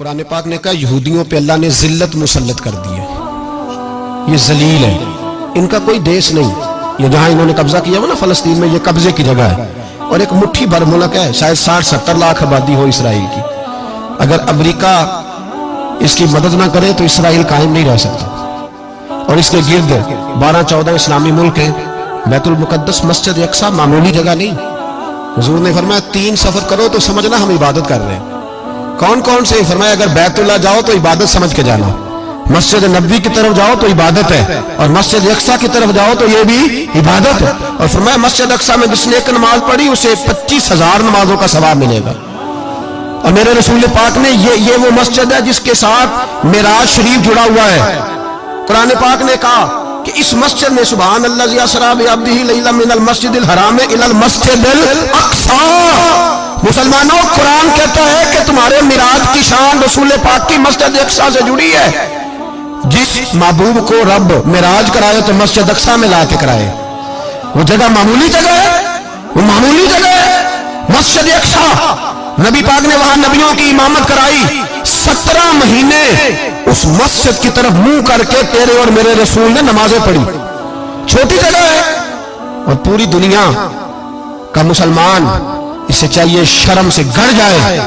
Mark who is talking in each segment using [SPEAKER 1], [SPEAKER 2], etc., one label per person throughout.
[SPEAKER 1] قرآن پاک نے کہا یہودیوں پہ اللہ نے ذلت مسلط کر دی ہے، یہ ذلیل ہے، ان کا کوئی دیش نہیں، یہ جہاں انہوں نے قبضہ کیا ہوا نا فلسطین میں، یہ قبضے کی جگہ ہے اور ایک مٹھی بھر ملک ہے، شاید 60-70 لاکھ آبادی ہو اسرائیل کی۔ اگر امریکہ اس کی مدد نہ کرے تو اسرائیل قائم نہیں رہ سکتا، اور اس کے گرد 12-14 اسلامی ملک ہیں۔ بیت المقدس مسجد اقصی معمولی جگہ نہیں، حضور نے فرمایا 3 سفر کرو تو سمجھنا ہم عبادت کر رہے ہیں۔ کون کون سے؟ فرمایا اگر بیت اللہ جاؤ تو عبادت سمجھ کے جانا، مسجد نبوی کی طرف جاؤ تو عبادت ہے، اور مسجد اقصی کی طرف جاؤ تو یہ بھی عبادت ہے۔ اور فرمایا مسجد اقصی میں جس نے ایک نماز پڑھی اسے 25,000 نمازوں کا ثواب ملے گا۔ اور میرے رسول پاک نے یہ وہ مسجد ہے جس کے ساتھ معراج شریف جڑا ہوا ہے۔ قرآن پاک نے کہا کہ اس مسجد میں سبحان اللہ اسریٰ بعبدہ لیلا من المسجد الحرام الی المسجد الاقصی۔ مسلمانوں، قرآن کہتا ہے کہ تمہارے معراج کی شان رسول پاک کی مسجد اقصی سے جڑی ہے۔ جس محبوب کو رب معراج کرائے تو مسجد اقصی میں لا کے کرائے۔ وہ جگہ معمولی جگہ ہے، وہ معمولی جگہ ہے مسجد اقصی۔ نبی پاک نے وہاں نبیوں کی امامت کرائی، 17 مہینے اس مسجد کی طرف منہ کر کے تیرے اور میرے رسول نے نمازیں پڑھی۔ چھوٹی جگہ ہے، اور پوری دنیا کا مسلمان اسے چاہیے شرم سے گڑ جائے۔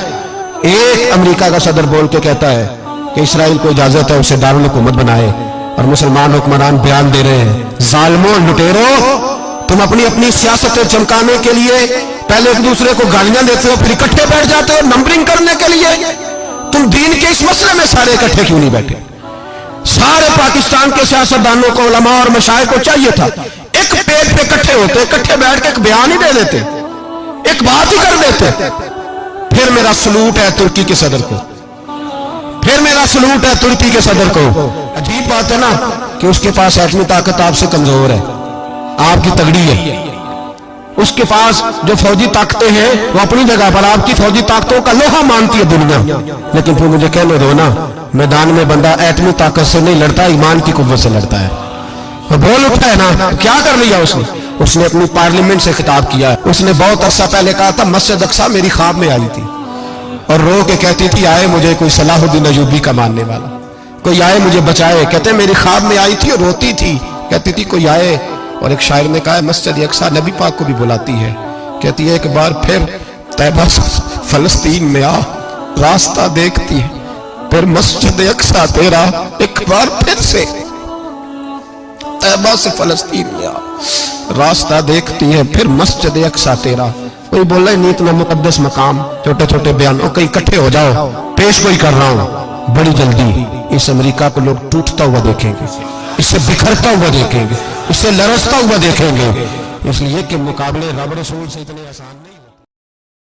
[SPEAKER 1] ایک امریکہ کا صدر بول کے کہتا ہے کہ اسرائیل کو اجازت ہے اسے دارالحکومت بنائے، اور مسلمان حکمران بیان دے رہے ہیں ظالموں، لٹیرو، تم اپنی سیاستیں چمکانے کے لیے پہلے ایک دوسرے کو گالیاں دیتے ہو، پھر اکٹھے بیٹھ جاتے ہو نمبرنگ کرنے کے لیے۔ تم دین کے اس مسئلے میں سارے اکٹھے کیوں نہیں بیٹھے؟ سارے پاکستان کے سیاستدانوں کو، علماء اور مشائخ کو چاہیے تھا ایک پیج پہ اکٹھے ہوتے، اکٹھے بیٹھ کے ایک بیان ہی دے دیتے، ایک بات ہی کر دیتے۔ پھر میرا سلوٹ ہے ترکی کے صدر کو، پھر میرا سلوٹ ہے ترکی کے صدر کو۔ عجیب بات ہے نا کہ اس کے پاس ایٹمی طاقت آپ سے کمزور ہے، آپ کی تگڑی ہے۔ اس کے پاس جو فوجی طاقتیں ہیں وہ اپنی جگہ پر، آپ کی فوجی طاقتوں کا لوہا مانتی ہے دنیا، لیکن پھر مجھے کہنے دو نا، میدان میں بندہ ایٹمی طاقت سے نہیں لڑتا، ایمان کی قوت سے لڑتا ہے۔ وہ بول اٹھا ہے نا، کیا کر لیا اس نے اپنی پارلیمنٹ سے خطاب کیا ہے۔ اس نے بہت عرصہ پہلے کہا تھا مسجد اقصی میری خواب میں آئی تھی، اور رو کے کہتی تھی آئے مجھے کوئی صلاح الدین ایوبی کا ماننے والا، کوئی آئے مجھے بچائے۔ کہتے میری خواب میں آئی تھی اور روتی تھی، کہتی تھی کوئی آئے۔ اور ایک شاعر نے کہا مسجد اقصی نبی پاک کو بھی بلاتی ہے، کہتی ہے ایک بار پھر طیبہ فلسطین میں آ، راستہ دیکھتی ہے پھر مسجد اقصی تیرا، ایک بار پھر سے طیبہ سے فلسطین میں آ، راستہ دیکھتی ہے پھر مسجد اقصی تیرا۔ کوئی بول رہا ہے نہیں اتنا مقدس مقام، چھوٹے چھوٹے بیانوں، کہیں اکٹھے ہو جاؤ، پیش کوئی کر رہا ہوں بڑی جلدی۔ اس امریکہ کو لوگ ٹوٹتا ہوا دیکھیں گے، اس سے بکھرتا ہوا دیکھیں گے، اس سے لرزتا ہوا دیکھیں گے، اس لیے کہ مقابلے رب رسول سے اتنے آسان نہیں۔